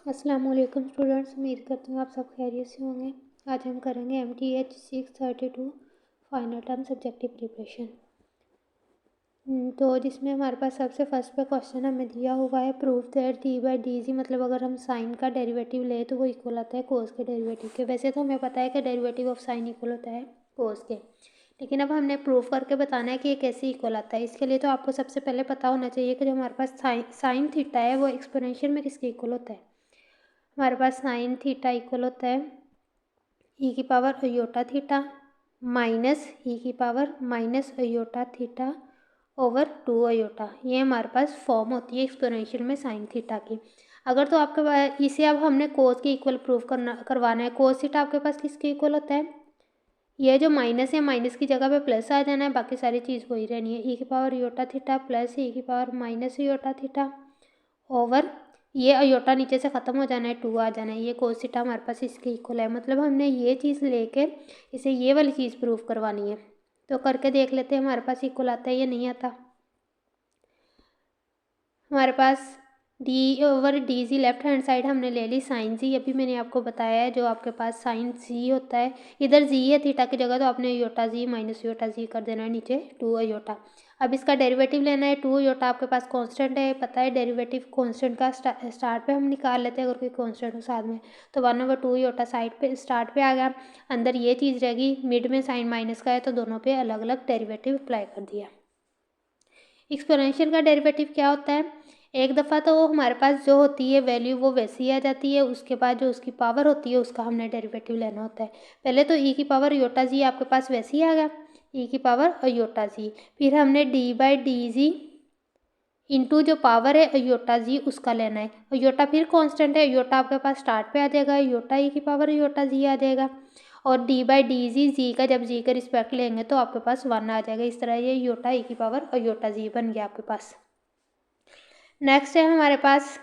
अस्सलाम वालेकुम स्टूडेंट्स, उम्मीद करती हूँ आप सब खैरियत से होंगे। आज हम करेंगे MTH 632 final term subjective preparation. तो जिसमें हमारे पास सबसे फर्स्ट पे क्वेश्चन हमें दिया हुआ है प्रूफ दैट d/dz, मतलब अगर हम साइन का डेरिवेटिव ले तो वो इक्वल आता है कोस के डेरिवेटिव के। वैसे तो हमें पता है कि डेरिवेटिव ऑफ साइन इक्वल होता है कोस के, लेकिन अब हमने प्रूफ करके बताना है कि ये कैसे इक्वल आता है। इसके लिए तो आपको सबसे पहले पता होना चाहिए कि जो हमारे पास साइन थीटा है वो एक्सपोनेंशियल में किसके इक्वल होता है। हमारे पास साइन थीटा इक्वल होता है ई की power iota theta minus e की power minus iota theta over 2 iota. ये हमारे पास फॉर्म होती है एक्सपोनेंशियल में साइन थीटा की। अगर तो आपके पास इसे अब हमने कोस के इक्वल प्रूफ करवाना है। कोस थीटा आपके पास किसके इक्वल होता है, ये जो माइनस है माइनस की जगह पे प्लस आ जाना है, बाकी सारी चीज़ वही रहनी है। ई की पावर अयोटा थीटा प्लस ई की power minus iota theta over ये अयोटा नीचे से ख़त्म हो जाना है, 2 आ जाना है। ये कोस थीटा हमारे पास इसके इक्वल है, मतलब हमने ये चीज़ लेके इसे ये वाली चीज़ प्रूफ करवानी है। तो करके देख लेते हैं हमारे पास इक्वल आता है या नहीं आता। हमारे पास d/dz लेफ्ट हैंड साइड हमने ले ली साइन जी। अभी मैंने आपको बताया है जो आपके पास साइन जी होता है, इधर जी है थीटा की जगह, तो आपने अयोटा जी माइनस अयोटा जी कर देना है, नीचे 2 अयोटा। अब इसका डेरिवेटिव लेना है। 2 अयोटा आपके पास कांस्टेंट है, पता है डेरिवेटिव कांस्टेंट का स्टार्ट पे हम निकाल लेते हैं अगर कोई कांस्टेंट हो साथ में। तो 1/2 अयोटा साइड पे स्टार्ट पे आ गया, अंदर ये चीज़ रहेगी, मिड में साइन माइनस का है तो दोनों पे अलग अलग डेरिवेटिव अप्लाई कर दिया। एक्सपोनेंशियल का डेरिवेटिव क्या होता है, एक दफ़ा तो हमारे पास जो होती है वैल्यू वो वैसी ही आ जाती है, उसके बाद जो उसकी पावर होती है उसका हमने डेरिवेटिव लेना होता है। पहले तो ई की पावर अयोटा जी आपके पास वैसे ही आ गया, ई की पावर अयोटा जी, फिर हमने d/dz इंटू जो पावर है अयोटा जी उसका लेना है। अयोटा फिर कांस्टेंट है, अयोटा आपके पास स्टार्ट पे आ जाएगा, अयोटा ई की पावर अयोटा जी आ जाएगा, और d/dz जी का जब जी का रिस्पेक्ट लेंगे तो आपके पास 1 आ जाएगा। इस तरह ये अयोटा ई की पावर अयोटा जी बन गया आपके पास। नेक्स्ट है हमारे पास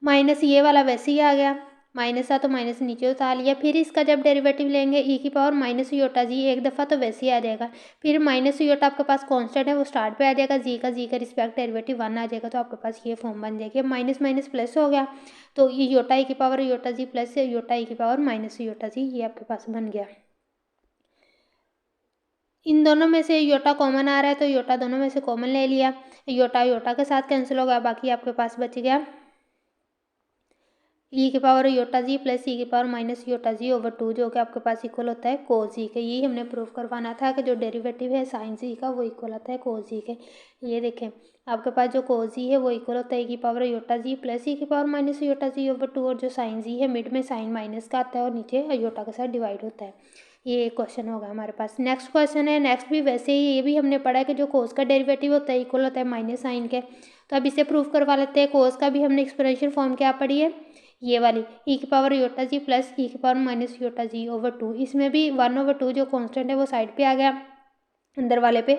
माइनस, ये वाला वैसे ही आ गया, माइनस था तो माइनस नीचे उतार लिया। फिर इसका जब डेरिवेटिव लेंगे ई की पावर माइनस अयोटा जी, एक दफ़ा तो वैसे ही आ जाएगा, फिर माइनस अयोटा आपके पास कांस्टेंट है वो स्टार्ट पे आ जाएगा, जी का रिस्पेक्ट डेरिवेटिव 1 आ जाएगा, तो आपके पास ये फॉर्म बन जाएगी। अब माइनस माइनस प्लस हो गया, तो अयोटा ई की पावर अयोटा जी प्लस अयोटा ई की पावर माइनस अयोटा जी, ये आपके पास बन गया। इन दोनों में से योटा कॉमन आ रहा है तो योटा दोनों में से कॉमन ले लिया, योटा योटा के साथ कैंसिल होगा, बाकी आपके पास बच गया ई की पावर योटा जी प्लस ई की पावर माइनस योटा जी ओवर 2, जो कि आपके पास इक्वल होता है कोस जी के। यही हमने प्रूफ करवाना था कि जो डेरिवेटिव है साइन जी का वो इक्वल होता है कोस जी के। ये देखें आपके पास जो कोस जी है वो इक्वल होता है ई की पावर योटा जी प्लस ई की पावर माइनस योटा जी ओवर 2, और जो साइन जी है मिड में साइन माइनस का आता है और नीचे योटा के साथ डिवाइड होता है। ये एक क्वेश्चन होगा हमारे पास। नेक्स्ट क्वेश्चन है, नेक्स्ट भी वैसे ही, ये भी हमने पढ़ा है कि जो कोस का डेरिवेटिव होता है इक्वल होता है माइनस साइन के। तो अब इसे प्रूफ करवा लेते हैं। कोस का भी हमने एक्सप्रेशन फॉर्म क्या पढ़ी है, ये वाली ई की पावर योटा जी प्लस ई की पावर माइनस योटा जी ओवर 2। इसमें भी 1/2 जो कांस्टेंट है वो साइड पे आ गया, अंदर वाले पे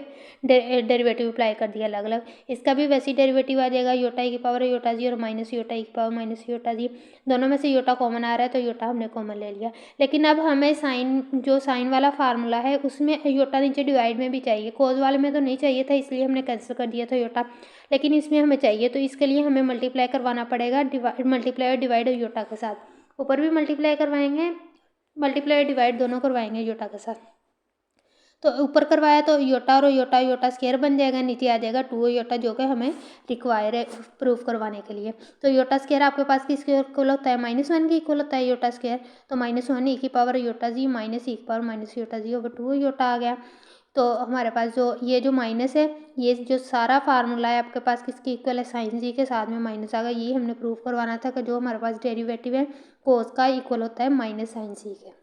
डेरिवेटिव अप्लाई कर दिया अलग अलग। इसका भी वैसे ही डेरिवेटिव आ जाएगा, योटा ई की पावर योटा जी और माइनस योटा ई की पावर माइनस योटा जी, दोनों में से योटा कॉमन आ रहा है तो योटा हमने कॉमन ले लिया। लेकिन अब हमें साइन, जो साइन वाला फार्मूला है उसमें योटा नीचे डिवाइड में भी चाहिए, कोस वाले में तो नहीं चाहिए था इसलिए हमने कैंसिल कर दिया था योटा, लेकिन इसमें हमें चाहिए तो इसके लिए हमें मल्टीप्लाई करवाना पड़ेगा, मल्टीप्लाई और डिवाइड योटा के साथ। ऊपर भी मल्टीप्लाई करवाएंगे, मल्टीप्लाई डिवाइड दोनों करवाएंगे योटा के साथ। तो ऊपर करवाया तो योटा और योटा योटा स्क्वायर बन जाएगा, नीचे आ जाएगा 2 योटा, जो कि हमें रिक्वायर है प्रूफ करवाने के लिए। तो योटा स्क्वायर आपके पास किसके इक्वल होता है, -1 के इक्वल होता है योटा स्क्वायर, तो -1 ई की पावर योटा जी माइनस ई की पावर माइनस योटा जी ओवर 2 योटा आ गया। तो हमारे पास जो ये जो माइनस है, ये जो सारा फार्मूला है आपके पास किसके इक्वल है, साइन जी के, साथ में माइनस आ गया। ये हमने प्रूफ करवाना था कि जो हमारे पास डेरिवेटिव है कोस का इक्वल होता है माइनस साइन जी के।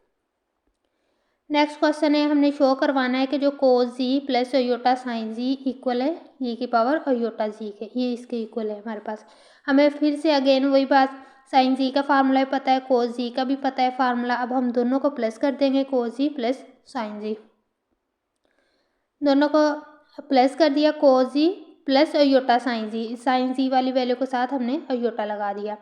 नेक्स्ट क्वेश्चन है, हमने शो करवाना है कि जो कोस जी प्लस अयोटा साइन जी इक्वल है ई की पावर अयोटा जी के, ये इसके इक्वल है हमारे पास। हमें फिर से अगेन वही बात, साइन जी का फार्मूला भी पता है, कोस जी का भी पता है फार्मूला, अब हम दोनों को प्लस कर देंगे, कोस जी प्लस साइन जी, दोनों को प्लस कर दिया, कोस जी प्लस अयोटा साइन जी, साइन जी वाली वैल्यू के साथ हमने अयोटा लगा दिया,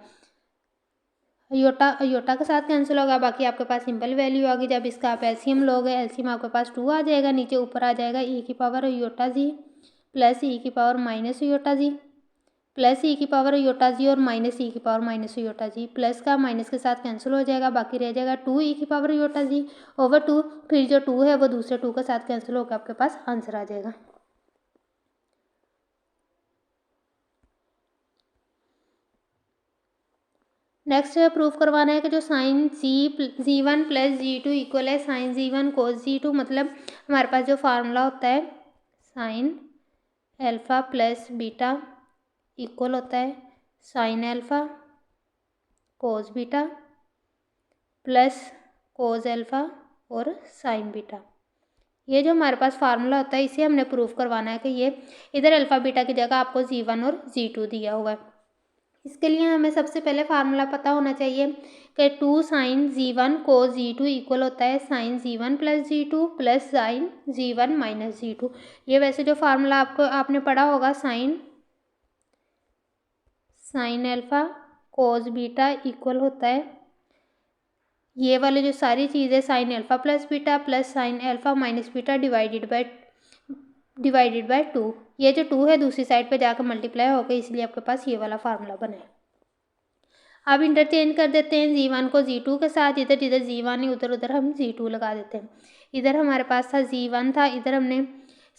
अयोटा अयोटा के साथ कैंसिल होगा, बाकी आपके पास सिंपल वैल्यू आ गई। जब इसका आप एलसीएम लोगे, एलसीएम आपके पास 2 आ जाएगा, नीचे ऊपर आ जाएगा ई की पावर अयोटा जी प्लस ई की पावर माइनस अयोटा जी प्लस ई की पावर योटा जी और माइनस ई की पावर माइनस योटा जी। प्लस का माइनस के साथ कैंसिल हो जाएगा, बाकी रह जाएगा 2 ई की पावर योटा जी ओवर 2। फिर जो 2 है वो दूसरे 2 के साथ कैंसिल होकर आपके पास आंसर आ जाएगा। नेक्स्ट प्रूफ करवाना है कि जो साइन जी1 प्लस जी2 इक्वल है साइन जी1 कोस जी2। मतलब हमारे पास जो फार्मूला होता है sine alpha plus beta equal होता है sine alpha cos beta plus cos alpha और साइन बीटा। ये जो हमारे पास फार्मूला होता है इसे हमने प्रूफ करवाना है कि ये इधर अल्फ़ा बीटा की जगह आपको जी1 और जी2 दिया हुआ है। इसके लिए हमें सबसे पहले फार्मूला पता होना चाहिए कि 2 साइन जी1 कोस जी2 इक्वल होता है sine G1 plus G2 plus sine जी1 माइनस जी2। ये वैसे जो फार्मूला आपने पढ़ा होगा sine alpha cos beta equal होता है ये वाली जो सारी चीज़ें sine alpha plus beta plus sine alpha minus beta divided by 2। ये जो 2 है दूसरी साइड पे जाकर मल्टीप्लाई हो गई, इसलिए आपके पास ये वाला फार्मूला बना है। अब इंटरचेंज कर देते हैं जी1 को जी2 के साथ। इधर जिधर जी1 है उधर उधर हम जी2 लगा देते हैं। इधर हमारे पास था जी1 था, इधर हमने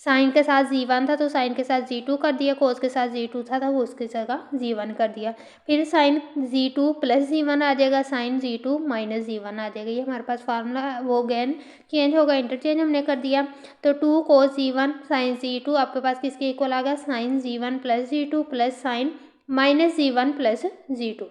साइन के साथ जी1 था तो साइन के साथ जी2 कर दिया, कोस के साथ जी2 था वो उसकी जगह जी1 कर दिया। फिर साइन जी2 प्लस जी1 आ जाएगा, साइन जी2 माइनस जी1 आ जाएगा। ये हमारे पास फार्मूला वो अगेन चेंज होगा, इंटरचेंज हमने कर दिया। तो 2 कोस जी1 साइन जी2 आपके पास किसके इक्वल आ गया sine G1 plus G2 plus sine minus G one plus G two.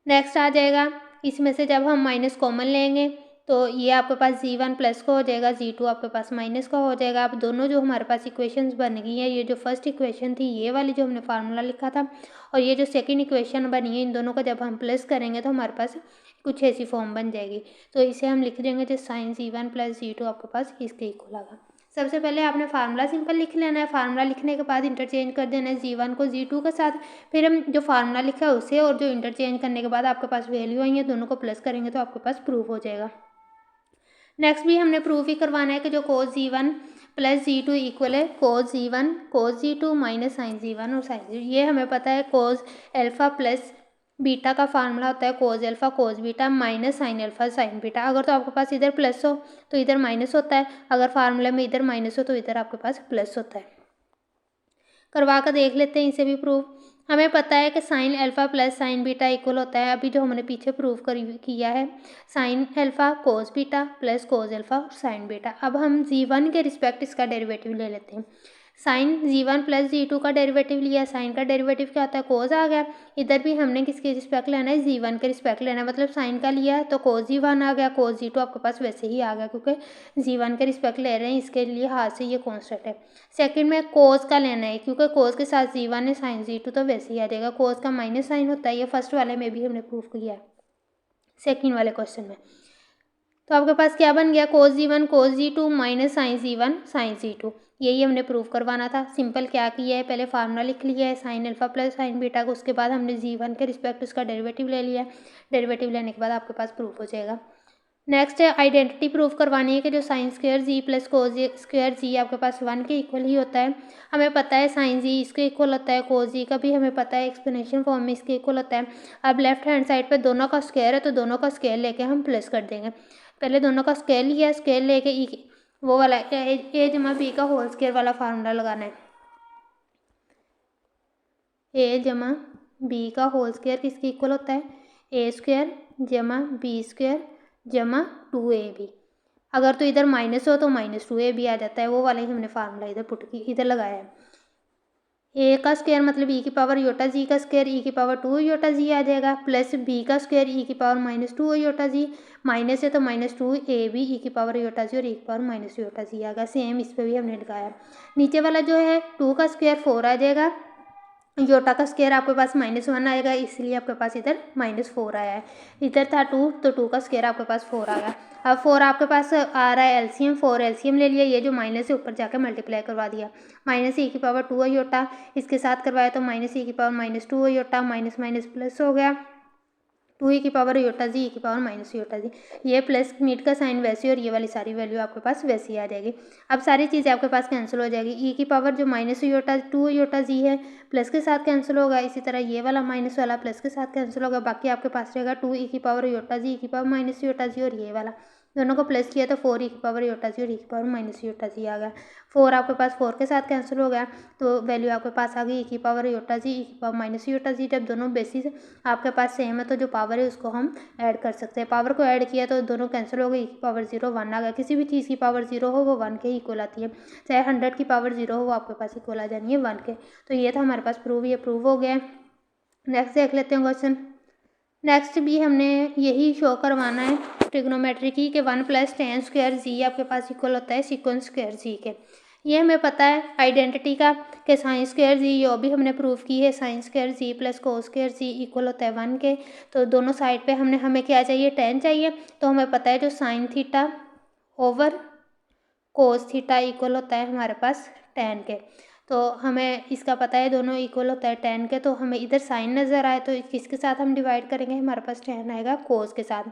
Next आ जाएगा इसमें से जब हम माइनस कॉमन लेंगे तो ये आपके पास जी1 प्लस का हो जाएगा, जी2 आपके पास माइनस का हो जाएगा। अब दोनों जो हमारे पास इक्वेशंस बन गई हैं, ये जो फर्स्ट इक्वेशन थी ये वाली जो हमने फार्मूला लिखा था और ये जो सेकंड इक्वेशन बनी है, इन दोनों का जब हम प्लस करेंगे तो हमारे पास कुछ ऐसी फॉर्म बन जाएगी। तो इसे हम लिख देंगे जो साइन जी1 प्लस जी2 आपके पास इसके इक्वल आएगा। सबसे पहले आपने फार्मूला सिंपल लिख लेना है। फार्मूला लिखने के बाद इंटरचेंज कर देना है जी1 को जी2 के साथ। फिर हम जो फार्मूला लिखा है उसे और जो इंटरचेंज करने के बाद आपके पास वैल्यू आई है दोनों को प्लस करेंगे तो आपके पास प्रूफ हो जाएगा। नेक्स्ट भी हमने प्रूफ ही करवाना है कि जो कोस जी1 प्लस जी2 इक्वल है कोस G one cos G two minus sine G1 और साइन जी2। ये हमें पता है कोस अल्फ़ा प्लस बीटा का फार्मूला होता है cos alpha cos beta minus sine alpha sine beta. अगर तो आपके पास इधर प्लस हो तो इधर माइनस होता है, अगर फार्मूले में इधर माइनस हो तो इधर आपके पास प्लस होता है। करवा कर देख लेते हैं इसे भी प्रूफ। हमें पता है कि sign alpha plus sign beta equal होता है, अभी जो हमने पीछे प्रूफ किया है sine alpha cos beta plus cos alpha और साइन बीटा। अब हम जी1 के रिस्पेक्ट इसका डेरिवेटिव ले लेते हैं। साइन जी1 प्लस जी2 का डेरिवेटिव लिया, साइन का डेरिवेटिव क्या होता है कोस आ गया। इधर भी हमने किसके रिस्पेक्ट लेना है जी1 के रिस्पेक्ट लेना है, मतलब साइन का लिया तो कोस जी1 आ गया, कोस जी2 आपके पास वैसे ही आ गया क्योंकि जी1 के रिस्पेक्ट ले रहे हैं, इसके लिए हाथ से ये कॉन्स्टेंट है। सेकंड में कोस का लेना है क्योंकि कोस के साथ जी1 है साइन जी2 तो वैसे ही आ जाएगा, कोस का माइनस साइन होता है। ये फर्स्ट वाले में भी हमने प्रूफ किया है सेकंड वाले क्वेश्चन में। तो आपके पास क्या बन गया cos G one cos G two minus sine G one sine G two. यही हमने प्रूफ करवाना था। सिंपल क्या किया है पहले फार्मूला लिख लिया है sine alpha plus sign beta को, उसके बाद हमने जी1 के रिस्पेक्ट उसका डेरिवेटिव ले लिया। डेरिवेटिव लेने के बाद आपके पास प्रूफ हो जाएगा। नेक्स्ट है आइडेंटिटी प्रूफ करवानी है कि जो साइन स्क्वायर जी प्लस कोस स्क्वायर जी आपके पास 1 के इक्वल ही होता है। हमें पता है साइन जी इसके इक्वल होता है, कोस जी का भी हमें पता है एक्सप्लेनेशन फॉर्म में इसके इक्वल होता है। अब लेफ्ट हैंड साइड पे दोनों का स्क्वायर है तो दोनों का स्क्वायर लेके हम प्लस कर देंगे। पहले दोनों का स्क्वायर लिया, स्क्वायर लेके वो वाला ए जमा बी का होल स्क्वायर वाला फार्मूला लगाना है। ए जमा बी का होल स्क्वायर किसके इक्वल होता है ए स्क्वायर जमा बी स्क्वायर जमा 2ab। अगर तो इधर माइनस हो तो माइनस 2ab आ जाता है, वो वाला ही हमने फार्मूला इधर लगाया है। ए का स्क्वायर मतलब ई की पावर योटा जी का स्क्वायर ई की पावर 2 योटा जी आ जाएगा, प्लस बी का स्क्वायर ई की पावर माइनस 2 योटा जी, माइनस है तो माइनस 2ab ई की पावर योटा जी और ई की पावर माइनस योटा जी आ गया। सेम इस पर भी हमने लगाया। नीचे वाला जो है 2 का स्क्वायर 4 आ जाएगा, योटा का स्क्वायर आपके पास -1 आएगा इसलिए आपके पास इधर -4 आया है। इधर था 2 तो 2 का स्क्वायर आपके पास 4 आ गया। अब 4 आपके पास आ रहा है एलसीएम, 4 एलसीएम ले लिया, ये जो माइनस है ऊपर जाकर मल्टीप्लाई करवा दिया। माइनस ई की पावर 2 योटा इसके साथ करवाया तो माइनस ई की power -2 iota, minus minus plus हो गया। 2e⁻∗z e⁻−iota z। ये प्लस मीट का साइन वैसे और ये वाली सारी वैल्यू आपके पास वैसी ही आ जाएगी। अब सारी चीज़ें आपके पास कैंसिल हो जाएगी। ई की पावर जो -2 है प्लस के साथ कैंसिल होगा, इसी तरह ये वाला माइनस वाला प्लस के साथ कैंसिल होगा। बाकी आपके पास रहेगा 2e⁻∗z e⁻−iota z और ये वाला दोनों को प्लस किया तो 4e⁻∗z और e⁻−iota z आ गया। 4 आपके पास 4 के साथ कैंसिल हो गया तो वैल्यू आपके पास आ गई e⁻∗z e⁻−iota z। जब दोनों बेसिस आपके पास सेम है तो जो पावर है उसको हम ऐड कर सकते हैं। पावर को ऐड किया तो दोनों कैंसिल हो गई, e⁻0 1 आ गया। किसी भी चीज़ की पावर 0 हो वो 1 के इक्वल आती है, चाहे 100 की पावर 0 हो वो आपके पास इक्वल आ जानी है 1 के। तो ये था हमारे पास प्रूव, ये प्रूव हो गया। नेक्स्ट देख लेते हैं क्वेश्चन। नेक्स्ट भी हमने यही शो करवाना है ट्रिग्नोमेट्री की कि 1 + tan² आपके पास इक्वल होता है sec² के। ये हमें पता है आइडेंटिटी का कि sin² ये भी हमने प्रूव की है, sin² + cos² इक्वल होता है 1 के। तो दोनों साइड पे हमें क्या चाहिए, tan चाहिए। तो हमें पता है जो sin theta over cos theta equal होता है हमारे पास tan के। तो हमें इसका पता है दोनों इक्वल होता है tan के। तो हमें इधर साइन नज़र आए तो किसके साथ हम डिवाइड करेंगे, हमारे पास tan आएगा cos के साथ।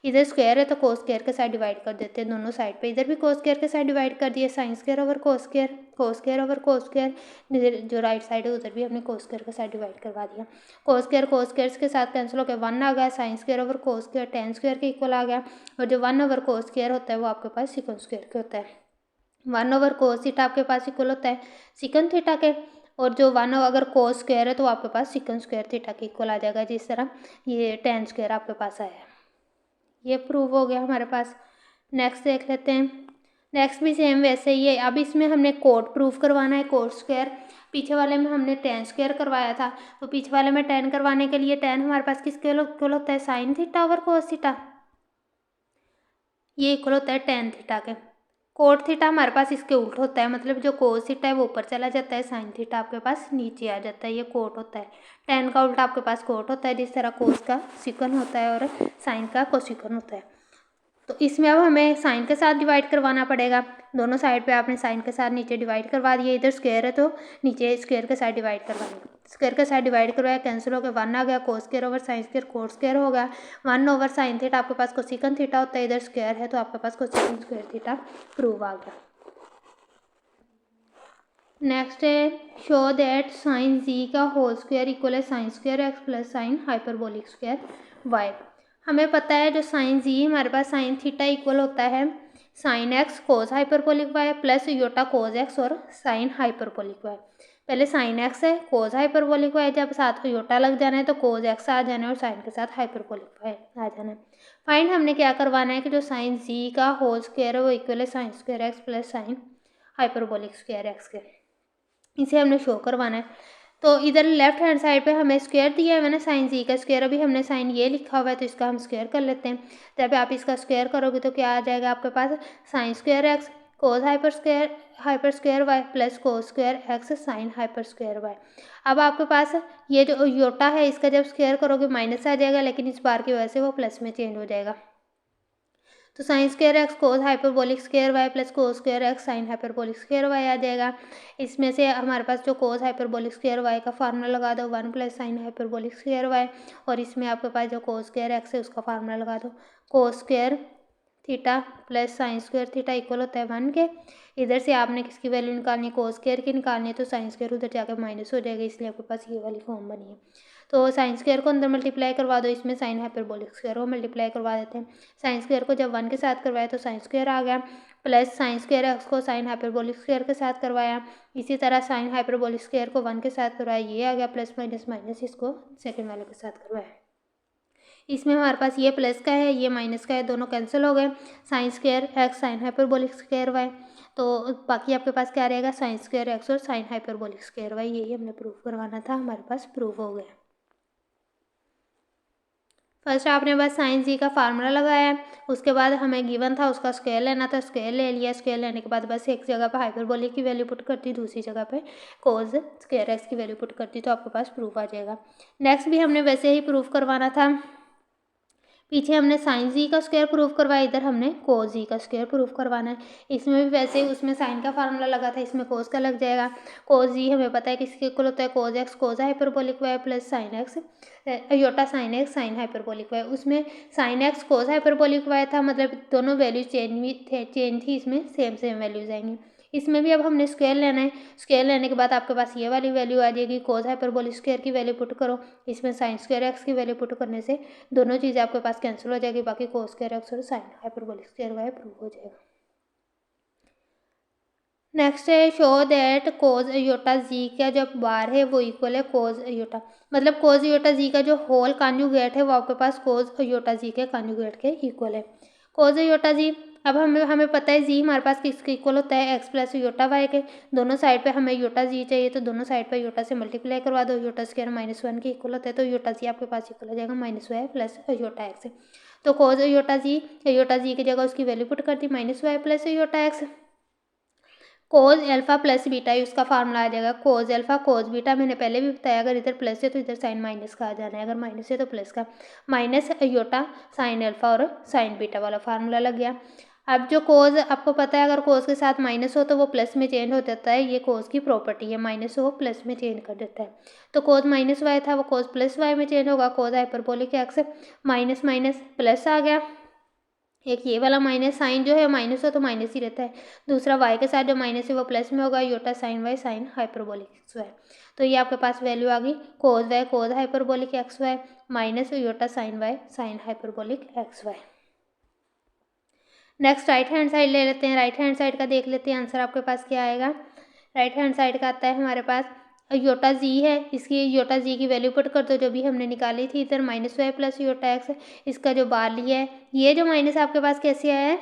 इधर स्क्वायर है तो cos² के साथ डिवाइड कर देते हैं दोनों साइड पे। इधर भी cos² के साथ डिवाइड कर दिए, sin² ओवर cos², जो राइट साइड है उधर भी हमने cos² के साथ डिवाइड करवा दिया। cos² के साथ कैंसिल होकर 1 आ गया, sin² ओवर cos² tan² के इक्वल आ गया। और जो 1 ओवर cos² होता है वो आपके पास sec² के होता है। 1 ओवर cos थीटा आपके पास इक्वल होता है सिकन थीटा के, और जो 1 अगर cos² है तो आपके पास sec² थीटा के इक्वल आ जाएगा, जिस तरह ये tan² आपके पास आया है। ये प्रूव हो गया हमारे पास। नेक्स्ट देख लेते हैं। नेक्स्ट भी सेम वैसे ही है। अब इसमें हमने कोट प्रूव करवाना है, cot²। पीछे वाले में हमने tan² करवाया था, तो पीछे वाले में tan करवाने के लिए tan हमारे पास किसके इक्वल होता है, sin theta over cos theta. ये इक्वल होता है tan थीटा के। कोट थीटा हमारे पास इसके उल्ट होता है, मतलब जो cos थीटा है वो ऊपर चला जाता है, sin थीटा आपके पास नीचे आ जाता है, ये कोट होता है। tan का उल्टा आपके पास कोट होता है, जिस तरह cos का सिकन होता है और sin का कोसिकन होता है। तो इसमें अब हमें साइन के साथ डिवाइड करवाना पड़ेगा। दोनों साइड पे आपने साइन के साथ नीचे डिवाइड करवा दिया, इधर स्क्वायर है तो नीचे स्क्वायर के साथ डिवाइड करवाना। स्क्वायर के साथ डिवाइड करवाया, कैंसिल हो गया, 1 आ गया, cos² ओवर sin² cot² होगा। 1 ओवर sin थीटा आपके पास कोसिकन थीटा होता है, इधर स्क्वायर है तो आपके पास कोसिकन² थीटा प्रूव आ गया। नेक्स्ट है शो दैट sin z का होल स्क्वायर इक्वल है sin² x + sin हाइपरबोलिक² y। हमें पता है जो sin z हमारे पास sin थीटा इक्वल होता है sin x cos hyperbolic y plus Yotta cos x और sin हाइपरबोलिक y। पहले sin x है, cos हाइपरबोलिक y, जब साथ में योटा लग जाना है तो cos x आ जाना है और sin के साथ हाइपरबोलिक y आ जाना है। फाइंड हमने क्या करवाना है कि जो sin z का होल स्क्वायर है वो इक्वल है sin² x + sin हाइपरबोलिक² x के। इसे हमने शो करवाना है। तो इधर लेफ्ट हैंड साइड पे हमें स्क्वायर दिया है ना sin z का स्क्वायर, अभी हमने साइन ये लिखा हुआ है तो इसका हम स्क्वायर कर लेते हैं। जब आप इसका स्क्वायर करोगे तो क्या आ जाएगा आपके पास, sin² x cos hyper square y plus cos² x sin hyper y। अब आपके पास ये जो योटा है इसका जब स्क्वायर करोगे माइनस आ जाएगा, लेकिन इस बार की वजह से वो प्लस में चेंज हो जाएगा। तो sin² x cos हाइपरबोलिक² y plus cos² x sin हाइपरबोलिक² y आ जाएगा। इसमें से हमारे पास जो cos हाइपरबोलिक² y का फार्मूला लगा दो 1 + sin हाइपरबोलिक² y, और इसमें आपके पास जो cos² x है उसका फार्मूला लगा दो cos² theta plus sin² theta equal होता है 1 के। इधर से आपने किसकी वैल्यू निकालनी है, cos² की निकालनी है, तो sin² उधर जाकर माइनस हो जाएगा, इसलिए आपके पास ये वाली फॉर्म बनी है। तो sin² को अंदर मल्टीप्लाई करवा दो, इसमें sin हाइपरबोलिक² को मल्टीप्लाई करवा देते हैं। sin² को जब 1 के साथ करवाया तो sin² आ गया, प्लस sin² x को sin हाइपरबोलिक² के साथ करवाया, इसी तरह sin हाइपरबोलिक² को 1 के साथ करवाया, ये आ गया, प्लस माइनस माइनस इसको सेकेंड वाले के साथ करवाया। इसमें हमारे पास ये प्लस का है ये माइनस का है, दोनों कैंसिल हो गए, sin² x sin हाइपरबोलिक² y। तो बाकी आपके पास क्या रहेगा, sin² x और sin हाइपरबोलिक² y। यही हमने प्रूव करवाना था, हमारे पास प्रूव हो गया। फर्स्ट आपने बस sin z का फार्मूला लगाया, उसके बाद हमें गिवन था उसका स्क्वायर लेना था, स्क्वायर ले लिया। स्क्वायर लेने के बाद बस एक जगह पे हाइपरबोलिक की वैल्यू पुट करती, दूसरी जगह पे cos² x की वैल्यू पुट करती, तो आपके पास प्रूफ आ जाएगा। नेक्स्ट भी हमने वैसे ही प्रूफ करवाना था। पीछे हमने साइन जी का स्क्वायर प्रूव करवाया, इधर हमने कोस जी का स्क्वायर प्रूव करवाना है। इसमें भी वैसे ही उसमें साइन का फार्मूला लगा था, इसमें कोस का लग जाएगा। कोस जी हमें पता है किसके इक्वल होता है, cos x cos hyperbolic y plus sine x iota sine x sine hyperbolic y. उसमें sine x cos hyperbolic y था, मतलब दोनों वैल्यू चेंज थी, इसमें सेम वैल्यूज आएंगी। इसमें भी अब हमने स्क्वायर लेना है। स्क्वायर लेने के बाद आपके पास ये वाली वैल्यू आ जाएगी, कोस हाइपरबोलिक स्क्वायर की वैल्यू पुट करो, इसमें साइन स्क्वायर एक्स की वैल्यू पुट करने से दोनों चीज़ें आपके पास कैंसिल हो जाएगी, बाकी कोस स्क्वायर एक्स और sine hyperbolic square y prove हो जाएगा। नेक्स्ट है show that cos iota z का जो बार है वो इक्वल है कोज अयोटा, मतलब कोज अयोटा जी का जो होल कॉन्जुगेट है वो आपके पास कोज अयोटा जी के कॉन्जुगेट के इक्वल है। कोज अयोटा जी, अब हमें पता है जी हमारे पास किसके इक्वल होता है, एक्स प्लस योटा वाई के। दोनों साइड पे हमें योटा जी चाहिए, तो दोनों साइड पे योटा से मल्टीप्लाई करवा दो, योटा स्क्वायर -1 के इक्वल होता है, तो योटा जी आपके पास इक्वल हो जाएगा -y प्लस योटा एक्स। तो कोज योटा जी की जगह उसकी वैल्यू पुट कर दी -y प्लस योटा एक्स। कोज अल्फा प्लस बीटा ही उसका फार्मूला आ जाएगा, कोज अल्फा कोज बीटा। मैंने पहले भी बताया, अगर इधर प्लस है तो इधर साइन माइनस का आ जाना है, अगर माइनस है तो प्लस का, माइनस योटा साइन अल्फा और साइन बीटा वाला फार्मूला लग गया। अब जो कोज आपको पता है, अगर कोज के साथ माइनस हो तो वो प्लस में चेंज हो जाता है, ये कोज की प्रॉपर्टी है, माइनस हो प्लस में चेंज कर देता है। तो कोज -y था, वो कोज +y में चेंज होगा, cos hyperbolic x minus minus plus आ गया। एक ये वाला माइनस, साइन जो है माइनस हो तो माइनस ही रहता है, दूसरा y के साथ जो माइनस है वो प्लस में होगा, iota sine y sine hyperbolic x y. तो ये आपके पास वैल्यू आ गई cos y cos hyperbolic x y minus iota sine y sine hyperbolic x y. Next right hand side ले लेते हैं, राइट हैंड साइड का देख लेते हैं आंसर आपके पास क्या आएगा। राइट हैंड साइड का आता है हमारे पास योटा जी है, इसकी योटा जी की वैल्यू पुट कर दो जो भी हमने निकाली थी, इधर -y प्लस योटा एक्स, इसका जो बार लिया है, ये जो माइनस आपके पास कैसे आया है,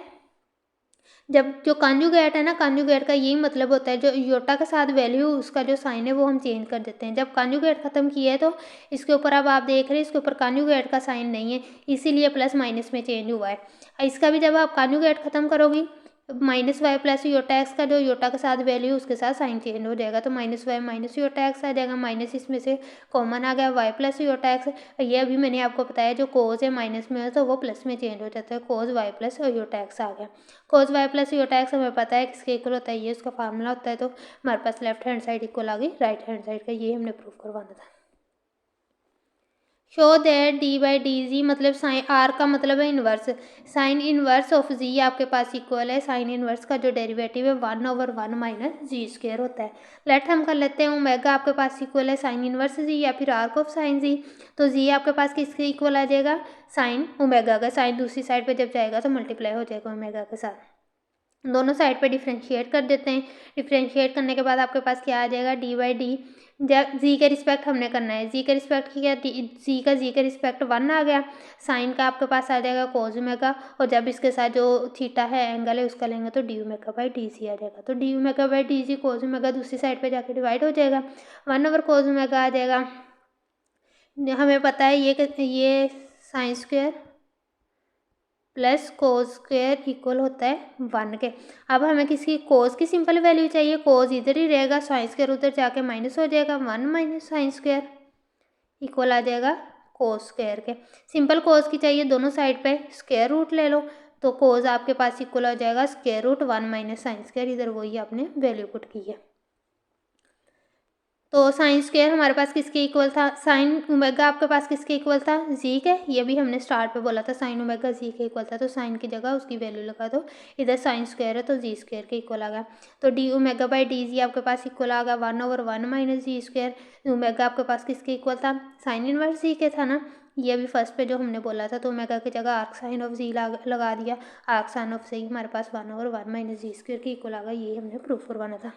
जब जो कॉन्जुगेट है ना, कॉन्जुगेट का यही मतलब होता है, जो योटा के साथ वैल्यू उसका जो साइन है वो हम चेंज कर देते हैं। जब कॉन्जुगेट खत्म किया है तो इसके ऊपर अब आप देख रहे हैं इसके ऊपर कॉन्जुगेट का साइन नहीं है, इसीलिए प्लस माइनस में चेंज हुआ है। इसका भी जब आप कॉन्जुगेट खत्म करोगी, -y प्लस योटा एक्स का जो योटा के साथ वैल्यू उसके साथ साइन चेंज हो जाएगा, तो -y माइनस योटा एक्स आ जाएगा, माइनस इसमें से कॉमन आ गया y प्लस योटा एक्स। ये अभी मैंने आपको बताया जो कोज है माइनस में है तो वो प्लस में चेंज हो जाता है, कोज y प्लस योटा एक्स आ गया। कोज y प्लस योटा एक्स हमें पता है किसके इक्वल होता है, ये उसका फार्मूला होता है, तो हमारे पास लेफ्ट हैंड साइड इक्वल आ गई राइट हैंड साइड का, ये हमने प्रूव करवाना था। Show that D by d जी, मतलब साइन आर का मतलब है इन्वर्स, साइन इन्वर्स ऑफ जी आपके पास इक्वल है, साइन इन्वर्स का जो डेरिवेटिव है 1/1 माइनस जी स्क्वायर होता है। लेट हम कर लेते हैं, ओमेगा आपके पास इक्वल है साइन इन्वर्स जी या फिर आर्क ऑफ साइन जी, तो जी आपके पास किसके इक्वल आ जाएगा, साइन ओमेगा का। साइन दूसरी साइड पे जब जाएगा तो मल्टीप्लाई हो जाएगा ओमेगा के साथ, दोनों साइड पे डिफ्रेंशिएट कर देते हैं। डिफ्रेंशिएट करने के बाद आपके पास क्या आ जाएगा, डी बाई डी, जी के रिस्पेक्ट हमने करना है, जी के रिस्पेक्ट की क्या, जी के रिस्पेक्ट 1 आ गया, साइन का आपके पास आ जाएगा कोज ओमेगा, और जब इसके साथ जो थीटा है एंगल है उसका लेंगे तो d omega by d z आ जाएगा, तो d omega by d z cause omega दूसरी साइड पे जाके डिवाइड हो जाएगा, 1/कोज ओमेगा आ जाएगा। हमें पता है ये sine square plus cos square equal होता है 1 के। अब हमें किसकी कोस की सिंपल वैल्यू चाहिए, कोस इधर ही रहेगा, साइन स्क्वायर उधर जाके माइनस हो जाएगा, 1 माइनस साइन स्क्वायर इक्वल आ जाएगा कोस स्क्वायर के। सिंपल कोस की चाहिए, दोनों साइड पे स्क्वायर रूट ले लो, तो कोस आपके पास इक्वल हो जाएगा square root 1 minus sine square, इधर वही आपने वैल्यू पुट की है। तो साइन स्क्वायर हमारे पास किसके इक्वल था, साइन ओमेगा आपके पास किसके इक्वल था, जी के, ये भी हमने स्टार्ट पे बोला था साइन ओमेगा जी के इक्वल था, तो साइन की जगह उसकी वैल्यू लगा दो, इधर साइन स्क्वायर है तो जी स्क्वायर के इक्वल आ गया, तो डी ओमेगा बाई डी जी आपके पास इक्वल आ गया 1/1 माइनस जी स्क्वायर। ओमेगा आपके पास किसके इक्वल था, साइन इनवर्स जी के था ना, ये अभी फर्स्ट पे जो हमने बोला था, तो ओमेगा की जगह आर्क साइन ऑफ जी लगा दिया, आर्क साइन ऑफ जी हमारे पास 1/1 माइनस जी स्क्वायर के इक्वल आ गया, ये हमने प्रूफ करवाना था।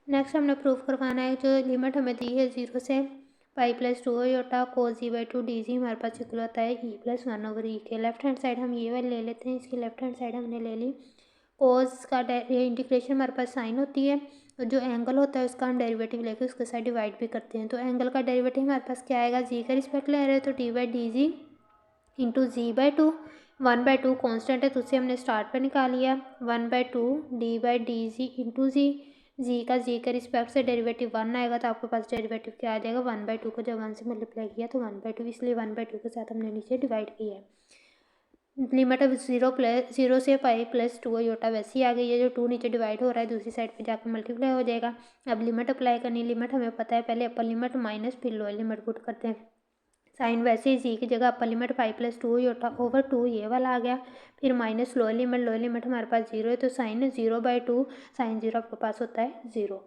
नेक्स्ट हमने प्रूफ करवाना है, जो लिमिट हमें दी है 0 से pi plus 2 iota cos z by 2 d z हमारे पास इक्वल होता है ई प्लस 1/e के। लेफ्ट हैंड साइड हम ये वाली ले लेते हैं, इसकी लेफ्ट हैंड साइड हमने ले ली, कोस का इंटीग्रेशन हमारे पास साइन होती है, तो जो एंगल होता है उसका हम डेरिवेटिव लेके उसके साथ डिवाइड भी करते हैं, तो एंगल का डेरिवेटिव हमारे पास क्या आएगा, जी का रिस्पेक्ट ले रहे हैं तो d by d z into z by 2, 1/2 constant है तो उसे हमने स्टार्ट पर निकाल लिया, 1/2 d by d z into z, z का जी के रिस्पेक्ट से डेरिवेटिव 1 आएगा तो आपके पास डेरिवेटिव क्या आ जाएगा 1/2 को जब 1 से मल्टीप्लाई किया तो 1/2, इसलिए 1/2 के साथ हमने नीचे डिवाइड किया है। लिमिट अब 0 से पाई प्लस 2 आयोटा वैसे ही आ गई है। जो 2 नीचे डिवाइड हो रहा है दूसरी साइड पे जाकर मल्टीप्लाई हो जाएगा। अब लिमिट अप्लाई करनी, लिमिट हमें पता है, पहले अपर लिमिट माइनस फिर लोअर लिमिट पुट करते हैं। साइन वैसे ही जी की जगह अपर लिमिट 5 + 2 आयोटा ओवर 2 ये वाला आ गया। फिर माइनस लोअर लिमिट हमारे पास 0 है तो साइन 0/2, साइन 0 आपके पास होता है 0।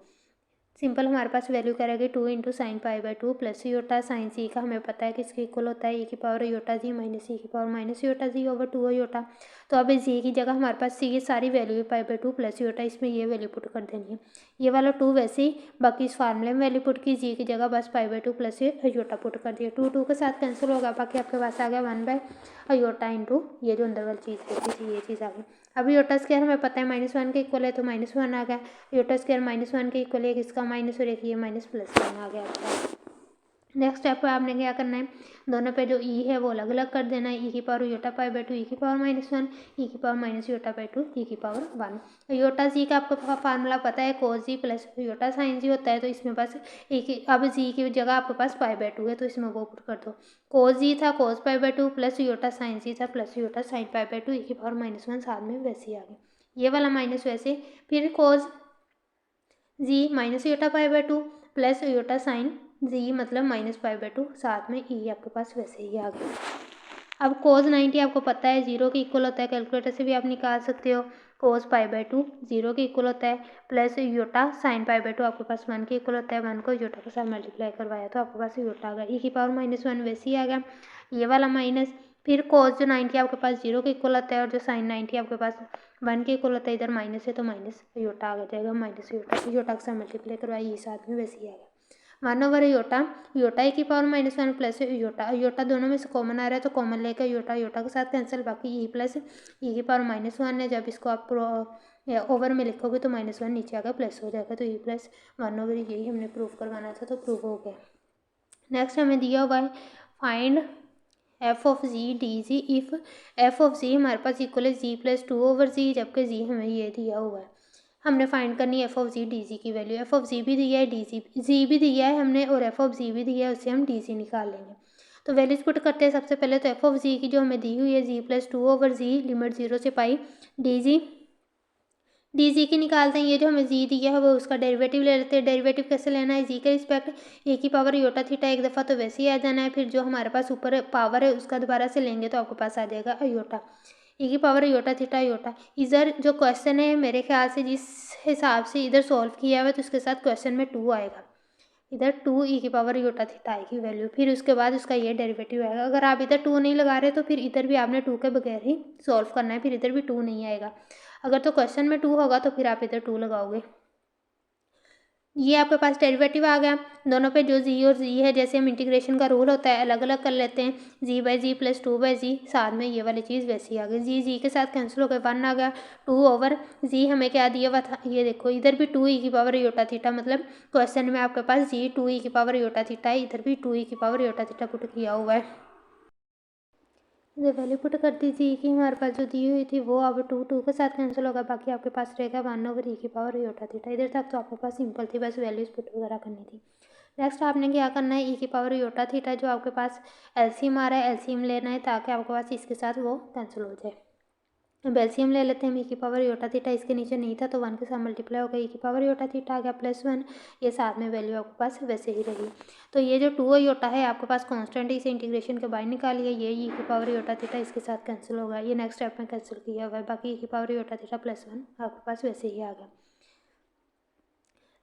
सिंपल हमारे पास वैल्यू क्या रहेगी 2 × sin π/2 प्लस आयोटा साइन सी का हमें पता है किसके इक्वल होता है e⁻आयोटा जी माइनस e⁻आयोटा जी ओवर 2 आयोटा। तो अब जी की जगह हमारे पास सी की सारी वैल्यू है π/2 प्लस आयोटा, इसमें ये वैल्यू पुट कर देनी है। ये वाला 2 वैसे ही बाकी इस फार्मूले में वैल्यू पुट की, जी की जगह बस π/2 प्लस आयोटा पुट कर दिया। 2 के साथ कैंसिल होगा, बाकी आपके पास आ गया 1/आयोटा इंटू ये जो अंदर वाली चीज़ देखी थी ये चीज़ आ गई। अब आयोटा स्क्वायर हमें पता है -1 के इक्वल है तो -1 आ गया। आयोटा स्क्वायर -1 के इक्वल है, इसका माइनस और एक ये माइनस प्लस 1 आ गया आपका। नेक्स्ट स्टेप पे आपने क्या करना है, दोनों पे जो ई है वो अलग अलग कर देना है। e⁻आयोटा π/2 e⁻−1 e⁻−आयोटा/2 e⁻1। आयोटा जी का आपको फार्मूला पता है cos जी प्लस आयोटा साइन जी होता है, तो इसमें बस अब जी की जगह आपके पास π/2 है तो इसमें वो पुट कर दो। cos जी था cos π/2 प्लस आयोटा साइन जी था प्लस आयोटा साइन π/2 e⁻−1 साथ में वैसे ही आ गया। ये वाला माइनस वैसे, फिर cos z minus iota π/2 plus iota sine z मतलब -π/2 साथ में ई आपके पास वैसे ही आ गया। अब cos 90 आपको पता है 0 के इक्वल होता है, कैलकुलेटर से भी आप निकाल सकते हो। cos π/2 0 के इक्वल होता है प्लस आयोटा साइन π/2 आपके पास 1 के इक्वल होता है। 1 को आयोटा के साथ मल्टीप्लाई करवाया तो आपके पास आयोटा आ गया। e⁻−1 वैसे ही आ गया। ये वाला माइनस, फिर cos जो 90 आपके पास 0 के इक्वल होता है और जो साइन 90 आपके पास 1 के इक्वल होता है, इधर माइनस है तो माइनस आयोटा आ जाएगा। माइनस आयोटा के साथ मल्टीप्लाई करवाइए, ये साथ में वैसे ही आ गया। 1/आयोटा e⁻−1 प्लस आयोटा दोनों में से कॉमन आ रहा है तो कॉमन लेकर आयोटा के साथ कैंसिल, बाकी ई प्लस e⁻−1 है। जब इसको आप ओवर में लिखोगे तो -1 नीचे आकर प्लस हो जाएगा तो ई प्लस 1/, यही हमने प्रूव करवाना था तो प्रूव हो गया। नेक्स्ट हमें दिया हुआ है find f of z d z if f of z हमारे पास इक्वल है जी प्लस 2/z, जबकि जी हमें ये दिया हुआ है। हमने फाइंड करनी है f ऑफ जी डी जी की वैल्यू। f ऑफ जी भी दिया है, जी भी दिया है हमने और f ऑफ जी भी दिया है, उससे हम डी जी निकाल लेंगे। तो वैल्यूज पुट करते हैं। सबसे पहले तो f ऑफ जी की जो हमें दी हुई है जी प्लस 2/z लिमिट 0 से पाई डी जी की निकालते हैं। ये जो हमें जी दिया है वो उसका डेरिवेटिव ले लेते हैं। डेरिवेटिव कैसे लेना है, जी के रिस्पेक्ट e⁻आयोटा थीटा एक दफ़ा तो वैसे ही आ जाना है, फिर जो हमारे पास ऊपर पावर है उसका दोबारा से लेंगे तो आपके पास आ जाएगा आयोटा। e⁻आयोटा theta iota. इधर जो क्वेश्चन है मेरे ख्याल से जिस हिसाब से इधर सॉल्व किया हुआ है तो उसके साथ क्वेश्चन में 2 आएगा, इधर 2 e⁻आयोटा थीटा आएगी वैल्यू, फिर उसके बाद उसका ये डेरिवेटिव आएगा। अगर आप इधर 2 नहीं लगा रहे तो फिर इधर भी आपने 2 के बगैर ही सॉल्व करना है, फिर इधर भी 2 नहीं आएगा। अगर तो क्वेश्चन में 2 होगा तो फिर आप इधर 2 लगाओगे। ये आपके पास डेरिवेटिव आ गया। दोनों पे जो जी और जी है, जैसे हम इंटीग्रेशन का रूल होता है अलग अलग कर लेते हैं। g/g प्लस 2/g, साथ में ये वाली चीज़ वैसे ही आ गई। जी के साथ कैंसिल हो गया, 1 आ गया। 2/g हमें क्या दिया हुआ था, ये देखो इधर भी 2 e⁻आयोटा थीटा, मतलब क्वेश्चन में आपके पास जी 2 e⁻आयोटा थीटा है, इधर भी 2 e⁻आयोटा थीटा पुट किया हुआ है। वैल्यू पुट कर दीजिए कि हमारे पास जो दी हुई थी वो अब 2 के साथ कैंसिल होगा, बाकी आपके पास रहेगा 1/e⁻आयोटा थीटा। इधर तक तो आपके पास सिंपल थी, बस वैल्यूज पुट वगैरह करनी थी। नेक्स्ट आपने क्या करना है, e⁻आयोटा थीटा जो आपके पास एलसीएम आ रहा है एलसीएम लेना है ताकि आपके पास इसके साथ वो कैंसिल हो जाए। अब एलसीएम ले लेते हैं हम। e⁻आयोटा थीटा इसके नीचे नहीं था तो 1 के साथ मल्टीप्लाई हो गया, e⁻आयोटा थीटा आ गया +1, ये साथ में वैल्यू आपके पास वैसे ही रही। तो ये जो 2 आयोटा है आपके पास कांस्टेंट है, इसे इंटीग्रेशन के बाहर निकालिए, ये e⁻आयोटा थीटा इसके साथ कैंसिल होगा, ये नेक्स्ट स्टेप में कैंसिल किया हुआ है, बाकी e⁻आयोटा थीटा +1 आपके पास वैसे ही आ गया।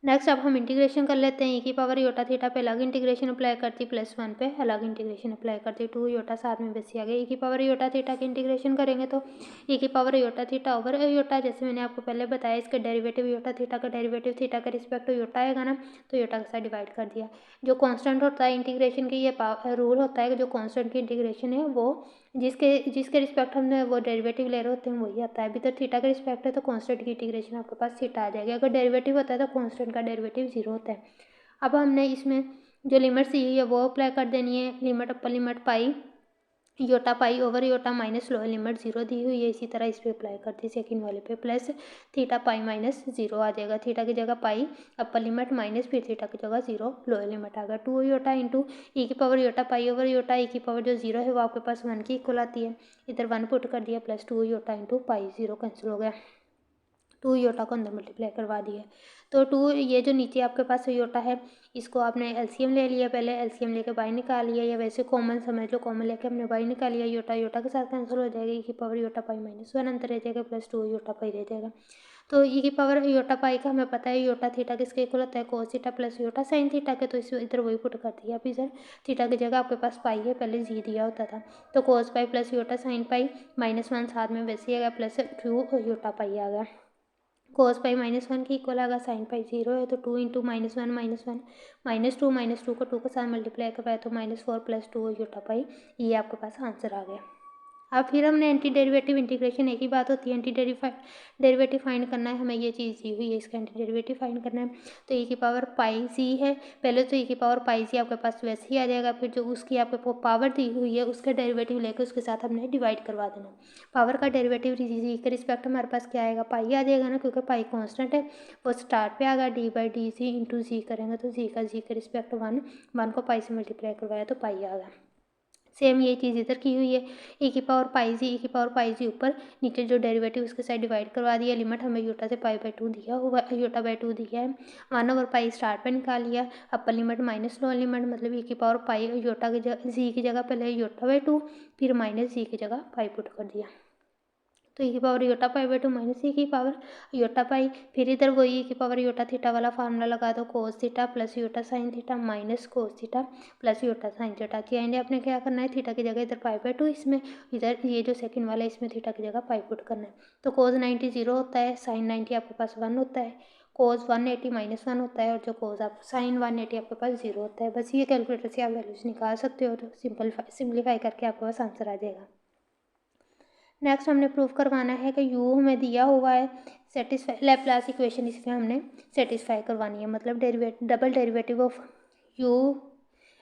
नेक्स्ट अब हम इंटीग्रेशन कर लेते हैं। e⁻आयोटा थीटा पे अलग इंटीग्रेशन अप्लाई करती, +1 पे अलग इंटीग्रेशन अप्लाई करती, 2 आयोटा साथ में वैसे आ गया। e⁻आयोटा थीटा की इंटीग्रेशन करेंगे तो e⁻आयोटा थीटा ओवर आयोटा, जैसे मैंने आपको पहले बताया इसका डेरिवेटिव आयोटा थीटा का डेरिवेटिव थीटा के रिस्पेक्ट आयोटा आएगा ना, तो आयोटा के साथ डिवाइड कर दिया। जो कांस्टेंट होता है इंटीग्रेशन की, ये रूल होता है कि जो कांस्टेंट की इंटीग्रेशन है वो जिसके रिस्पेक्ट हमने वो डेरिवेटिव ले रहे होते हैं वही आता है। अभी तो थीटा के रिस्पेक्ट है तो कांस्टेंट की इंटीग्रेशन आपके पास थीटा आ जाएगी, अगर डेरिवेटिव होता है तो कांस्टेंट का डेरिवेटिव 0 होता है। अब हमने इसमें जो लिमिट सी है वो अप्लाई कर देनी है। Limit upper limit pi iota pi over iota minus lower limit 0 दी हुई है, इसी तरह इस पर अप्लाई करते हैं सेकंड वाले पे, प्लस थीटा पाई माइनस 0 आ जाएगा, थीटा की जगह पाई अपर लिमिट माइनस फिर थीटा की जगह 0 लोअर लिमिट आ गया। 2 योटा इंटू ई की power iota pi over iota, e की पावर जो 0 है वो आपके पास 1 की इक्वल आती है, इधर 1 पुट कर दिया, plus 2 iota into pi, 0 cancel हो गया, 2 योटा को अंदर मल्टीप्लाई करवा दिया। तो 2 ये जो नीचे आपके पास योटा है इसको आपने एलसीएम ले लिया, पहले एलसीएम लेके बाई निकाल लिया, या वैसे कॉमन समझ लो, कॉमन लेके हमने बाई निकाल लिया, योटा योटा के साथ कैंसिल हो जाएगा, ई की पावर योटा पाई माइनस 1 अंतर रह जाएगा, प्लस 2 योटा पाई रह जाएगा। तो ई की पावर योटा पाई का हमें पता है योटा थीटा किसके इक्वल होता है, कोस theta plus iota sine theta के, तो इस इधर वही पुट कर दिया। अब इधर थीटा की जगह आपके पास पाई है, पहले जी दिया होता था, तो cos pi plus iota sine pi -1 साथ में वैसे ही आ गया, प्लस 2 योटा पाई आ गया, कोस पाई -1 की इक्वल आएगा, साइन पाई 0 है, तो 2 इंटू -1 -2 को 2 के साथ मल्टीप्लाई करवाया तो -4 प्लस 2 योटा पाई, ये आपके पास आंसर आ गया। अब फिर हमने एंटी डेरिवेटिव इंटीग्रेशन, एक ही बात होती है, एंटी डेरिवेटिव फाइंड करना है हमें, ये चीज़ दी हुई है, इसका एंटी डेरिवेटिव फाइंड करना है। तो ई की पावर पाई सी है, पहले तो ई की पावर पाई सी आपके पास वैसे ही आ जाएगा, फिर जो उसकी आपको पावर दी हुई है उसका डेरिवेटिव लेकर उसके साथ हमने डिवाइड करवा देना। पावर का डेरिवेटिव जी के रिस्पेक्ट हमारे पास क्या आएगा, पाई आ जाएगा ना, क्योंकि पाई कॉन्स्टेंट है, वो स्टार्ट पे आ गया, d by d c into z करेंगे तो जी के रिस्पेक्ट 1 को पाई से मल्टीप्लाई करवाया तो पाई आ गया। सेम ये चीज़ इधर की हुई है, ई की पावर पाई जी ऊपर, नीचे जो डेरिवेटिव उसके साथ डिवाइड करवा दिया, लिमिट हमें योटा से पाई बाई 2 दिया हुआ, योटा बाई 2 दिया है, 1 ओवर पाई स्टार्ट पे निकाल लिया, upper limit minus lower limit, मतलब ई की पावर पाई योटा की जगह जी की जगह पहले योटा बाई 2 फिर माइनस जी की जगह पाई पुट कर दिया, तो ई की power iota pi by 2 minus e की पावर योटा पाई, फिर इधर वही ई की पावर योटा थीटा वाला फार्मूला लगा दो, cos theta plus iota sine theta minus cos theta plus iota sine theta, change आपने क्या करना है, थीटा की जगह इधर पाई बाई 2, इसमें इधर ये जो सेकंड वाला है इसमें थीटा की जगह पाई पुट करना है, तो कोस 90 0 होता है, साइन 90 आपके पास 1 होता है, कोस 180 -1 होता है, और जो कोस आप साइन 180 आपके पास 0 होता है। बस ये कैलकुलेटर से आप वैल्यूज निकाल सकते हो, तो सिंपलीफाई करके आपके पास आंसर आ जाएगा। नेक्स्ट हमने प्रूव करवाना है कि u हमें दिया हुआ है, सेटिस्फाई लैप्लास इक्वेशन इसमें हमने सेटिस्फाई करवानी है, मतलब double derivative of u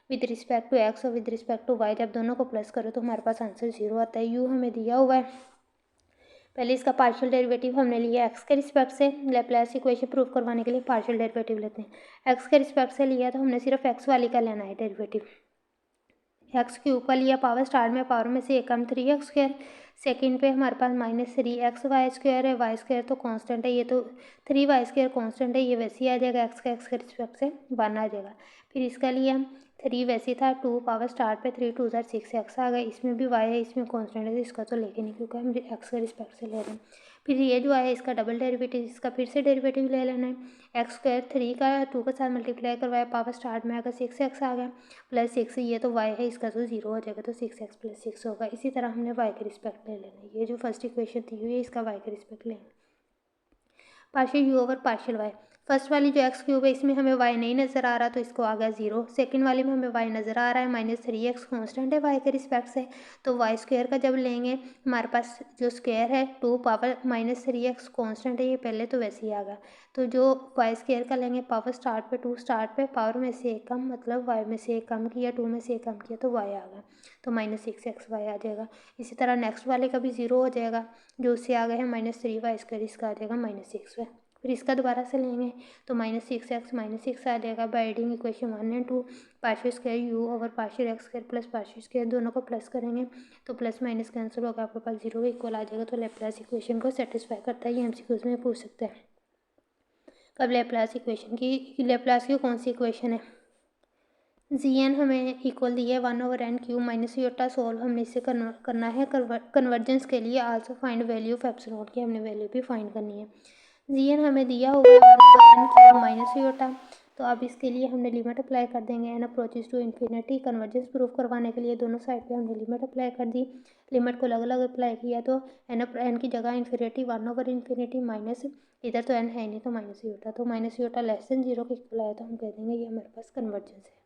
with respect to x और विद रिस्पेक्ट टू y, जब दोनों को प्लस करो तो हमारे पास आंसर 0 आता है। u हमें दिया हुआ है, पहले इसका पार्शियल डेरिवेटिव हमने लिया x के रिस्पेक्ट से, लैप्लास इक्वेशन प्रूव करवाने के लिए पार्शियल डेरिवेटिव लेते हैं, x के रिस्पेक्ट से लिया तो हमने सिर्फ x वाली का लेना है डेरिवेटिव, एक्स के ऊपर लिया, पावर स्टार्ट में पावर में से एक कम 3x स्क्वायर, सेकेंड पे हमारे पास -3x वाई स्क्वायर है, वाई स्क्वायर तो कांस्टेंट है, ये तो 3y स्क्वायर कांस्टेंट है, ये वैसे ही आ जाएगा, एक्स के रिस्पेक्ट से 1 आ जाएगा, फिर इसका लिया 3 वैसे था, 2 पावर स्टार्ट पे 3 2 6 एक्स आ गया, इसमें भी y है, इसमें कांस्टेंट है, तो इसका तो लेके नहीं, क्योंकि हम एक्स के रिस्पेक्ट से ले रहे हैं। फिर ये जो आया इसका डबल डेरिवेटिव, इसका फिर से डेरिवेटिव ले लेना है, एक्स स्क्वायर 3 का 2 के साथ मल्टीप्लाई करवाया, पावर स्टार्ट में आकर 6x आ गया, प्लस 6, ये तो y है, इसका तो 0 हो जाएगा, तो 6x प्लस 6 होगा। इसी तरह हमने y के रिस्पेक्ट ले लेना है, ये जो फर्स्ट इक्वेशन दी हुई है इसका y के रिस्पेक्ट लेना, partial u over partial y, first वाली जो एक्स क्यूब है इसमें हमें y नहीं नज़र आ रहा, तो इसको आ गया 0, सेकंड वाले में हमें y नज़र आ रहा है, -3x कांस्टेंट है y के रिस्पेक्ट से, तो y स्क्वायर का जब लेंगे हमारे पास जो स्क्वायर है 2 पावर -3x कांस्टेंट है, ये पहले तो वैसे ही आ गया, तो जो y स्क्वायर का लेंगे पावर स्टार्ट पे 2 स्टार्ट पे पावर में से एक कम, मतलब y में से एक कम किया, 2 में से एक कम किया तो y आ गया, तो -6xy आ जाएगा। इसी तरह नेक्स्ट वाले का भी 0 हो जाएगा, जो उससे आ गया है -3y स्क्वायर, इसका आ जाएगा -6y, फिर इसका दोबारा से लेंगे तो -6x -6 आ जाएगा, by adding equation 1 and 2, partial square u over partial x square plus partial square, दोनों को प्लस करेंगे तो प्लस माइनस कैंसिल होगा, आपके पास 0 इक्वल आ जाएगा, तो लैप्लास इक्वेशन को सेटिस्फाई करता है, ये एमसीक्यूज में पूछ सकते हैं। कब लैप्लास की कौन सी इक्वेशन है, Gn हमें इक्वल दिया है 1 over n cube minus iota, solve हमने इससे करना है कन्वर्जेंस के लिए, also find value of epsilon की हमने वैल्यू भी फाइंड करनी है। Gn हमें दिया होगा 1 over n cube minus iota, तो अब इसके लिए हमने लिमिट अप्लाई कर देंगे, n approaches to infinity, convergence proof करवाने के लिए दोनों साइड पे हमने लिमिट अप्लाई कर दी, लिमिट को अलग अलग अप्लाई किया तो एन की जगह इन्फिनिटी 1 ओवर इन्फिनिटी माइनस, इधर तो एन है नहीं तो माइनस योटा, तो माइनस योटा लेस देन 0 के इक्वल आया, तो हम कह देंगे ये हमारे पास कन्वर्जेंस है।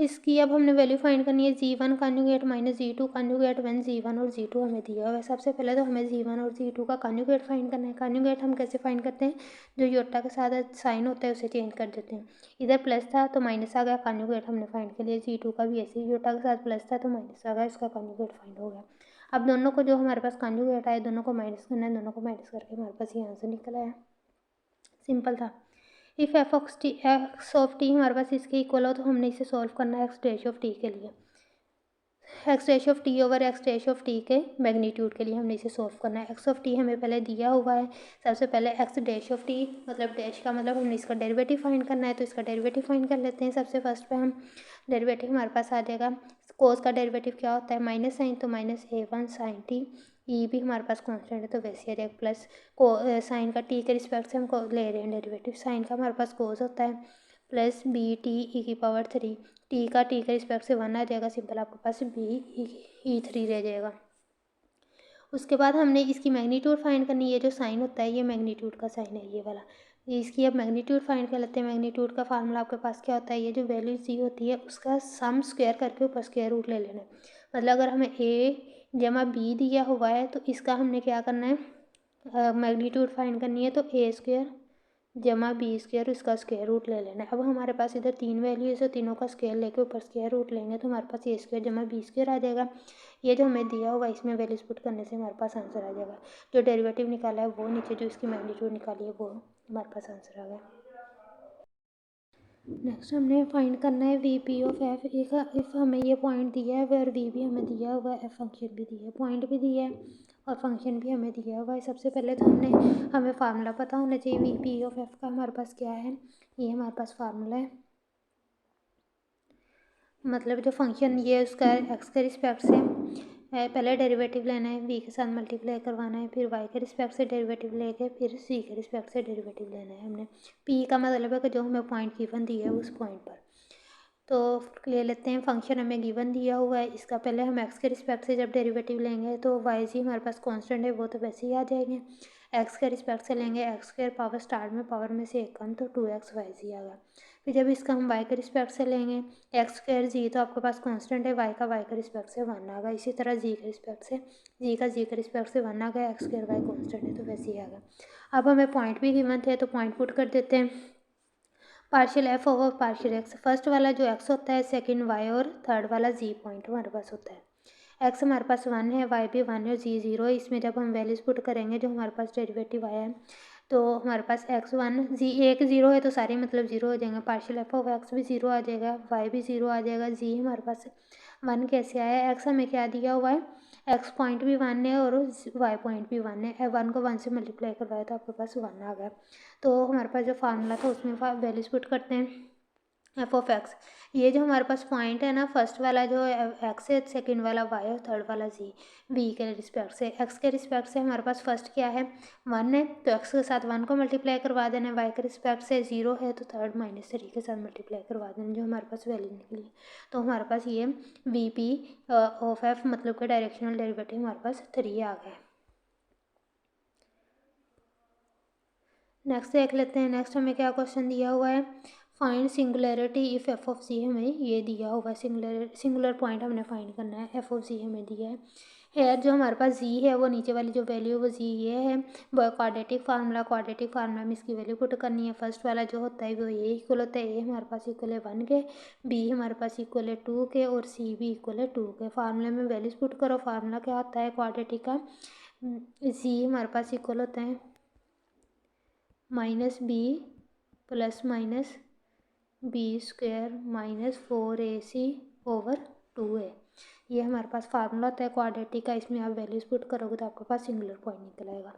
इसकी अब हमने वैल्यू फाइंड करनी है G1 conjugate minus G2 conjugate when G1 और जी2 हमें दिया हुआ है। सबसे पहले तो हमें जी1 और जी2 का कॉन्जुगेट फाइंड करना है। कॉन्जुगेट हम कैसे फाइंड करते हैं, जो योटा के साथ साइन होता है उसे चेंज कर देते हैं। इधर प्लस था तो माइनस आ गया, कॉन्जुगेट हमने फाइंड कर लिया। जी2 का भी ऐसे ही, योटा के साथ प्लस था तो माइनस आ गया, इसका कॉन्जुगेट फाइंड हो गया। अब दोनों को जो हमारे पास कॉन्जुगेट आए दोनों को माइनस करना है, दोनों को माइनस करके हमारे पास ये आंसर निकल आया। सिंपल था। इफ़ एफ ऑफ टी हमारे पास इसके इक्वल हो तो हमने इसे सॉल्व करना है एक्स डैश ऑफ टी के लिए। X dash of T over x dash of T के मैग्नीट्यूड के लिए हमने इसे सॉल्व करना है। एक्स ऑफ टी हमें पहले दिया हुआ है। सबसे पहले एक्स डैश ऑफ टी मतलब डैश का मतलब हमने इसका डेरिवेटिव फाइंड करना है, तो इसका डेरिवेटिव फाइंड कर लेते हैं। सबसे फर्स्ट पे हम डेरिवेटिव हमारे पास आ जाएगा, कोस का डेरिवेटिव क्या होता है माइनस साइन, तो माइनस a1 साइन टी। ई भी हमारे पास कॉन्स्टेंट है तो वैसे आ जाएगा, प्लस को साइन का टी के रिस्पेक्ट से हम ले रहे हैं डेरिवेटिव, साइन का हमारे पास कोस होता है, प्लस बी टी ई की पावर 3। टी का रिस्पेक्ट से 1 आ जाएगा, सिंपल आपके पास बी ई 3 रह जाएगा। उसके बाद हमने इसकी मैग्नीट्यूड फाइंड करनी है। ये जो साइन होता है ये मैग्नीट्यूड का साइन है, ये वाला। इसकी अब मैग्नीट्यूड फाइंड कर लेते हैं। मैग्नीट्यूड का फार्मूला आपके पास क्या होता है, ये जो वैल्यू सी होती है उसका सम स्क्वायर करके ऊपर स्क्वायर रूट ले लेना है। मतलब अगर हमें ए जमा बी दिया हुआ है तो इसका हमने क्या करना है, मैग्नीट्यूड फाइंड करनी है, तो ए स्क्वायर जमा बी स्क्वायर इसका स्क्वायर रूट ले लेना है। अब हमारे पास इधर 3 वैल्यू है, तो तीनों का स्क्वायर लेके ऊपर स्क्वायर रूट लेंगे तो हमारे पास ए स्क्वायर जमा बी स्क्वायर आ जाएगा। ये जो हमें दिया हुआ इसमें वैल्यूज पुट करने से हमारे पास आंसर आ जाएगा। जो डेरिवेटिव निकाला है वो नीचे, जो इसकी मैग्नीट्यूड निकाली है वो हमारे पास आंसर आ गया। नेक्स्ट हमने फाइंड करना है V P of F. If हमें ये पॉइंट दिया है और वी भी हमें दिया हुआ है, एफ फंक्शन भी दिया है, पॉइंट भी दिया है और फंक्शन भी हमें दिया हुआ है। सबसे पहले तो हमें फार्मूला पता होना चाहिए वी पी ऑफ एफ का हमारे पास क्या है। ये हमारे पास फार्मूला है, मतलब जो फंक्शन ये है उसका एक्स के रिस्पेक्ट से पहले डेरिवेटिव लेना है, वी के साथ मल्टीप्लाई करवाना है, फिर वाई के रिस्पेक्ट से डेरिवेटिव लेके फिर सी के रिस्पेक्ट से डेरिवेटिव लेना है हमने। पी का मतलब है कि जो हमें पॉइंट गिवन दिया है उस पॉइंट पर। तो ले लेते हैं, फंक्शन हमें गिवन दिया हुआ है, इसका पहले हम एक्स के रिस्पेक्ट से जब डेरिवेटिव लेंगे तो वाई जी हमारे पास कांस्टेंट है वो तो वैसे ही आ जाएंगे। एक्स के रिस्पेक्ट से लेंगे, एक्स स्क्वायर पावर स्टार्ट में पावर में से एक कम तो 2x वाई जी आ गया। फिर जब इसका हम वाई के रिस्पेक्ट से लेंगे, एक्स स्क्वायर जी तो आपके पास कांस्टेंट है, वाई के रिस्पेक्ट से 1 आ गया। इसी तरह जी के रिस्पेक्ट से जी के रिस्पेक्ट से 1 आ गया, एक्स स्क्वायर वाई कांस्टेंट है तो वैसे ही आ गया। अब हमें पॉइंट भी गिवन थे तो पॉइंट पुट कर देते हैं, partial f over partial x. First वाला जो एक्स होता है, सेकंड वाई और थर्ड वाला जी पॉइंट हमारे पास होता है। एक्स हमारे पास 1 है, वाई भी 1 है और जी 0 है। इसमें जब हम वैल्यूज पुट करेंगे जो हमारे पास डेरिवेटिव आया है तो हमारे पास x1 जी 1 0 है तो सारे मतलब 0 हो जाएंगे। पार्शियल एफ ऑफ एक्स भी 0 आ जाएगा, वाई भी 0 आ जाएगा, जी हमारे पास 1 कैसे आया, एक्स हमें क्या दिया हुआ है, एक्स पॉइंट भी 1 है और वाई पॉइंट भी 1 है। 1 को 1 से मल्टीप्लाई करवाया तो आपके पास 1 आ गया। तो हमारे पास जो फार्मूला था उसमें वैल्यूज पुट करते हैं एफ ऑफ एक्स। ये जो हमारे पास पॉइंट है ना, फर्स्ट वाला जो एक्स है, सेकंड वाला वाई और थर्ड वाला जी, वी के रिस्पेक्ट से। एक्स के रिस्पेक्ट से हमारे पास फर्स्ट क्या है 1 है तो एक्स के साथ 1 को मल्टीप्लाई करवा देना है, वाई के रिस्पेक्ट से 0 है तो थर्ड -3 के साथ मल्टीप्लाई करवा देना, जो हमारे पास वैल्यू निकली। तो हमारे पास ये वी पी ऑफ एफ मतलब कि डायरेक्शनल डेरिवेटिव हमारे पास 3 आ गए। नेक्स्ट देख लेते हैं। नेक्स्ट हमें क्या क्वेश्चन दिया हुआ है, find singularity if f of c, हमें ये दिया हुआ है सिंगुलर पॉइंट हमने फाइंड करना है, एफ ऑफ सी हमें दिया है। हेयर जो हमारे पास जी है वो नीचे वाली जो वैल्यू है वो जी ये है, वो क्वाड्रेटिक फार्मूला में इसकी वैल्यू पुट करनी है। फर्स्ट वाला जो होता है वो ए इक्वल होता है, ए हमारे पास इक्वल है 1 के, बी हमारे पास इक्वल है 2 के और सी भी इक्वल है 2 के। फार्मूले में वैल्यूज पुट करो, फार्मूला क्या होता है क्वाड्रेटिक का, जी हमारे पास इक्वल होता है minus b plus minus b square minus 4ac over 2a। ये हमारे पास फार्मूला होता है क्वाड्रेटिक का, इसमें आप वैल्यूज पुट करोगे तो आपके पास सिंगुलर पॉइंट निकल आएगा।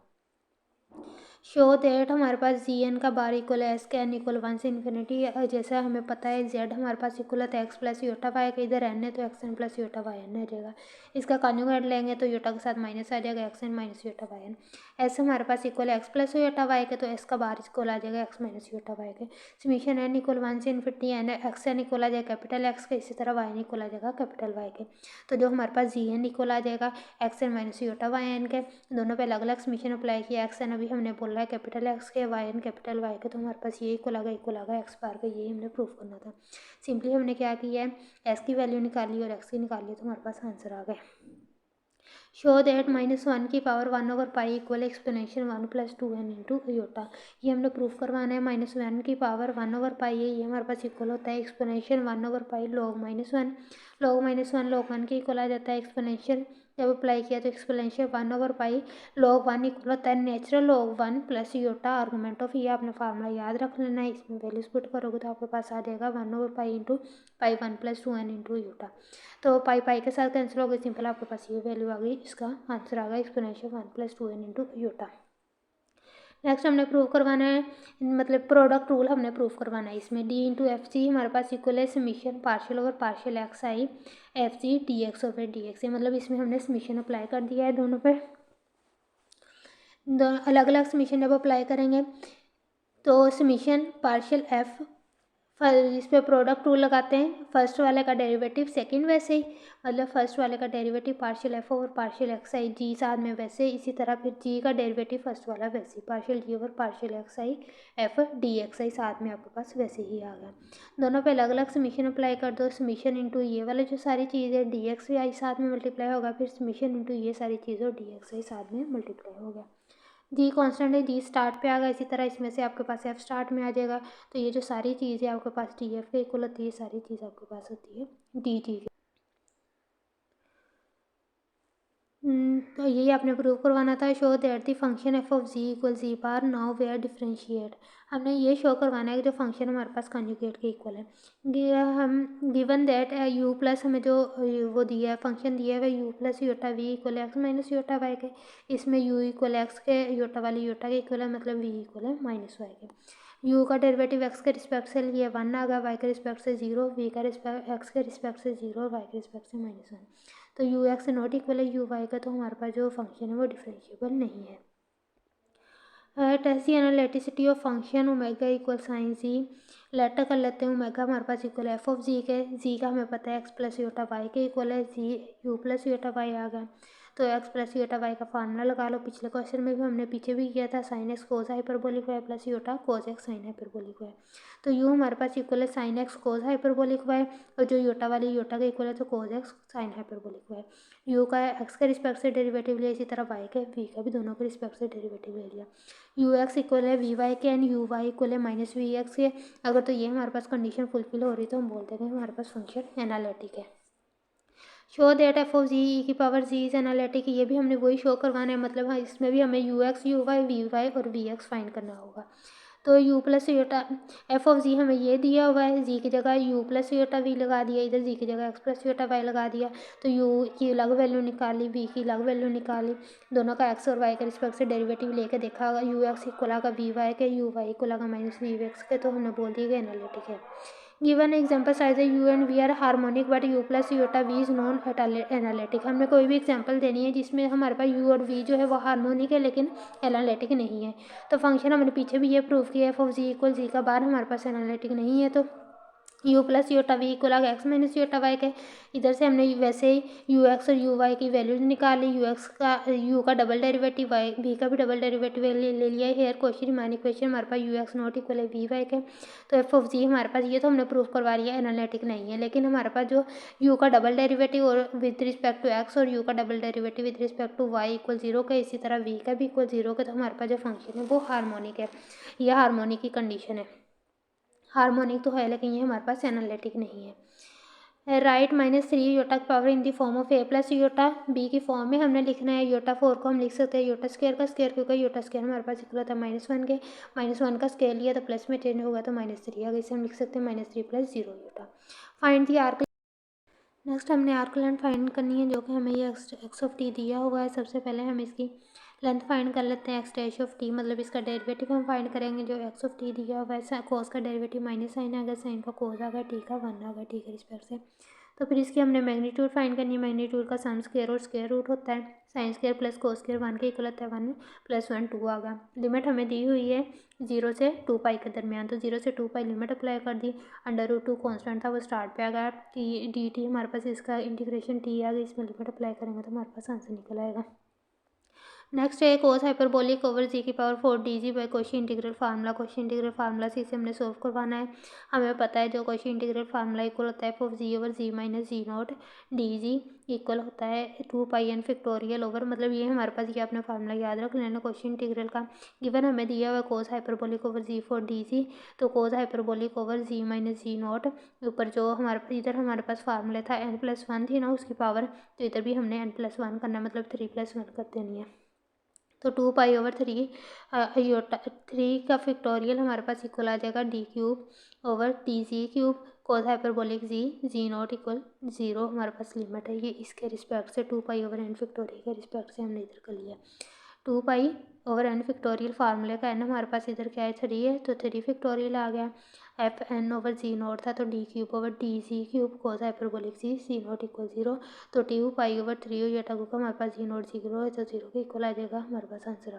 शो दैट हमारे पास जी एन का बार इक्वल है एस के एन इक्वल 1 से इन्फिनिटी। जैसा हमें पता है जेड हमारे पास इक्वल है तो एक्स प्लस योटा वाई का, इधर एन है तो x n plus iota y n आ जाएगा। इसका कॉन्जुगेट लेंगे तो योटा के साथ माइनस आ जाएगा, x n minus iota y n. S हमारे पास इक्वल है एक्स प्लस योटा वाई के तो एस का बार इक्वल आ जाएगा एक्स माइनस योटा वाई के। समीशन एन इक्वल 1 से infinity n x n equal आ जाएगा कैपिटल एक्स के, इसी तरह वाई एन इक्वल आ जाएगा कैपिटल वाई के। तो जो हमारे पास जी एन इक्वल आ जाएगा x n minus iota y n के, दोनों पे अलग अलग समीशन अप्लाई किया। एक्स एन अभी हमने बोला फार्मूला है कैपिटल एक्स के, वाई एन कैपिटल वाई के, तो हमारे पास ये इक्वल आ गया एक्स बार का। यही हमने प्रूफ करना था। सिंपली हमने क्या किया है, एक्स की वैल्यू निकाली और एक्स की निकाली, तो हमारे पास आंसर आ गया। शो दैट -1 की पावर 1/पाई equal exponential 1 + 2n into iota. ये हमने प्रूफ करवाना है। -1 की पावर 1/पाई है, ये हमारे पास इक्वल होता है एक्सपोनेंशियल 1/पाई log -1। log -1 के इक्वल आ जाता है एक्सपोनेंशियल। जब अप्लाई किया तो एक्सपोनेंशियल 1/पाई log 1 इक्वल होता है natural log 1 plus Yotta argument of. ये आपने फार्मूला याद रख लेना है। इसमें वैल्यूज पुट करोगे तो आपके पास आ जाएगा 1/पाई into pi 1 + 2n into iota. तो पाई के साथ कैंसिल हो गई, सिंपल आपके पास ये वैल्यू आ गई। इसका आंसर आ गया exponential 1 + 2n into iota. Next हमने प्रूव करवाना है, मतलब प्रोडक्ट रूल हमने प्रूफ करवाना है। इसमें डी इंटू एफ सी हमारे पास इक्वल है summation partial over partial x i f c d x over d x. मतलब इसमें हमने समीशन अप्लाई कर दिया है दोनों पे। दोनों अलग अलग समीशन जब अप्लाई करेंगे तो समीशन पार्शियल एफ, इस पर प्रोडक्ट रूल लगाते हैं। फर्स्ट वाले का डेरिवेटिव सेकंड वैसे ही, मतलब फर्स्ट वाले का derivative partial f over partial x i z साथ में वैसे, इसी तरह फिर जी का डेरिवेटिव फर्स्ट वाला वैसे ही partial z over partial x i f d x i साथ में आपके पास वैसे ही आ गया। दोनों पे अलग अलग समीशन अप्लाई कर दो। समीशन इंटू ये वाले जो सारी चीज़ है डी एक्स आई साथ में मल्टीप्लाई होगा, फिर समीशन इंटू ये सारी चीज़ और डी एक्स आई साथ में मल्टीप्लाई होगा। जी कांस्टेंट है, जी स्टार्ट पे आ गया। इसी तरह इसमें से आपके पास एफ स्टार्ट में आ जाएगा। तो ये जो सारी चीज़ है आपके पास डी एफ के इक्वल होती है, सारी चीज़ आपके पास होती है डी जी के। तो यही आपने प्रूव करवाना था। Show that the function f of z equal z bar now where differentiate. हमने ये शो करवाना है कि जो फंक्शन हमारे पास कॉन्जुगेट के इक्वल है। हम गिवन दैट यू प्लस हमें जो वो दिया है फंक्शन दिया है वह u plus iota v equal x minus iota y के। इसमें यू इक्वल एक्स के योटा वाली योटा के इक्वल है, मतलब वी इक्वल है माइनस वाई के। यू का डेरिवेटिव एक्स के रिस्पेक्ट से लिए 1 आ गया, वाई के रिस्पेक्ट से 0, वी का रिस्पेक्ट एक्स के रिस्पेक्ट से 0 और वाई के रिस्पेक्ट से -1। तो यू एक्स नॉट इक्वल है यू वाई का, तो हमारे पास जो फंक्शन है वो डिफरेंशिएबल नहीं है। Test the analyticity of function omega equal sine z. Later कर लेते हैं। ओमेगा हमारे पास इक्वल एफ ऑफ जी के, जी का हमें पता है एक्स प्लस योटा वाई के इक्वल है, z u plus iota y आ गया। तो एक्स प्लस योटा वाई का फार्मूला लगा लो। पिछले क्वेश्चन में भी हमने पीछे भी किया था, sine x cos hyperbolic y plus iota cos x sine hyperbolic y. तो यू हमारे पास इक्वल है sine x cos hyperbolic y, और जो योटा वाली योटा का इक्वल है तो cos x sine hyperbolic y. U का एक्स के रिस्पेक्ट से डेरिवेटिव लिया, इसी तरह वाई के वी का भी दोनों के रिस्पेक्ट से डेरिवेटिव ले लिया। यू एक्स इक्वल है वी वाई के एंड यू वाई इक्वल है माइनस वी एक्स के। अगर तो ये हमारे पास कंडीशन फुलफिल हो रही तो हम बोलते हैं हमारे पास फंक्शन एनालिटिक है। शो दैट एफ ऑफ जी ई की पावर जी इज एनालिटिक। ये भी हमने वही शो करवाना है, मतलब हाँ इसमें भी हमें u x u y v y और वी एक्स फाइंड करना होगा। तो u plus iota f of z हमें ये दिया हुआ है, जी की जगह यू प्लस योटा वी लगा दिया, इधर जी की जगह एक्स प्लस योटा वाई लगा दिया। तो यू की अलग वैल्यू निकाली, वी की अलग वैल्यू निकाली, दोनों का एक्स और वाई के रिस्पेक्ट से डेरिवेटिव लेके देखा होगा। यू एक्स इक्वल आगा वी वाई के, यू वाई इक्वल आगा माइनस वी एक्स के, तो हमने बोल दिया कि एनालिटिक है। गिवन एग्जाम्पल साइज है u and v are harmonic but u plus iota v is non analytic. हमने कोई भी एग्जाम्पल देनी है जिसमें हमारे पास यू और वी जो है वो हार्मोनिक है लेकिन एनालिटिक नहीं है। तो फंक्शन हमने पीछे भी ये प्रूव किया f of z equal z का बार हमारे पास एनालिटिक नहीं है। तो u plus iota v equal आगे एक्स माइनस योटा वाई के। इधर से हमने वैसे ही यू एक्स और यू वाई की वैल्यूज निकाली, यू एक्स का यू का डबल डेरिवेटिव वाई वी का भी डबल डेरिवेटिव ले लिया है। हेयर क्वेश्चन रिमाइनिंग क्वेश्चन हमारे पास यू एक्स नॉट इक्वल है वी वाई के। तो एफ ऑफ जी हमारे पास ये तो हमने प्रूफ करवा लिया एनालिटिक नहीं है, लेकिन हमारे पास जो यू का डबल डेरिवेटिव और विद रिस्पेक्ट टू एक्स और यू का double derivative with respect to y equal 0 का, इसी तरह वी का भी इक्वल 0 का, तो हमारे पास जो फंक्शन है वो हार्मोनिक है। यह हार्मोनिक की कंडीशन है। हार्मोनिक तो है लेकिन ये हमारे पास एनालिटिक नहीं है। राइट -3 योटा की power in the form of a plus iota b की फॉर्म में हमने लिखना है। योटा 4 को हम लिख सकते हैं योटा स्क्वायर का स्क्वायर, क्योंकि योटा स्क्वायर हमारे पास इक्वल होता है -1 के। -1 का स्क्वायर लिया तो प्लस में चेंज होगा तो -3 आ गया। इसे हम लिख सकते हैं -3 + 0 iota. Find the arc. Next हमने आर्क लेंथ फाइंड करनी है, जो कि हमें ये एक्स ऑफ टी दिया हुआ है। सबसे पहले हम इसकी लेंथ फाइंड कर लेते हैं एक्स डैश ऑफ टी, मतलब इसका डेरिवेटिव हम फाइंड करेंगे। जो एक्स ऑफ टी दिया हुआ है कोस का डेरिवेटिव माइनस साइन आ गया, साइन का कोस आ गया, टी का 1 आ गया टी के रिस्पेक्ट से। तो फिर इसकी हमने मैग्नीट्यूड फाइंड करनी है। मैग्नीट्यूड का सम स्क्वायर और स्क्वायर रूट होता है। Sine square plus cos square 1 के इक्वल होता है, 1 + 1 2 आ गया। लिमिट हमें दी हुई है 0 से 2 पाई के दरमियान, तो 0 से 2 पाई लिमिट अप्लाई कर दी। √2 कॉन्स्टेंट था वो स्टार्ट पे आ गया। टी डी टी हमारे पास इसका इंटीग्रेशन टी आ गई, इसमें लिमिट अप्लाई करेंगे तो हमारे पास आंसर निकल आएगा। नेक्स्ट है कोस हाइपरबोलिक ओवर जी की power 4 d z by Cauchy integral formula. Cauchy integral formula से इसे हमने सोल्व करवाना है। हमें पता है जो कोशी इंटीग्रल फार्मूला इक्वल होता है f of z over z minus z naught d z equal होता है 2 पाई एन फैक्टोरियल ओवर, मतलब ये हमारे पास ये अपना फार्मूला याद रख लेना कोशी इंटीग्रल का। गिवन हमें दिया हुआ cos hyperbolic over z for d z, तो cos hyperbolic over z minus z not ऊपर जो हमारे इधर हमारे पास फार्मूला था n+1 थी ना उसकी पावर, तो इधर भी हमने n+1 करना है, मतलब 3+1 कर देनी है। तो 2 पाई ओवर 3 आयोटा 3 का फैक्टोरियल हमारे पास इक्वल आ जाएगा d cube over t z cube cos hyperbolic z naught equal 0। हमारे पास लिमिट है ये इसके रिस्पेक्ट से 2 पाई ओवर एन फैक्टोरियल के रिस्पेक्ट से हमने इधर कर लिया। 2 पाई ओवर एन फैक्टोरियल फार्मूले का एन हमारे पास इधर क्या है 3 है, तो 3 फैक्टोरियल आ गया। F n over z naught था तो d cube over d z cube cos hyperbolic z naught equal 0। तो 2 पाई ओवर 3 हो या टू का हमारे पास जी नॉट 0 है, तो 0 के इक्वल आ जाएगा हमारे पास आंसर।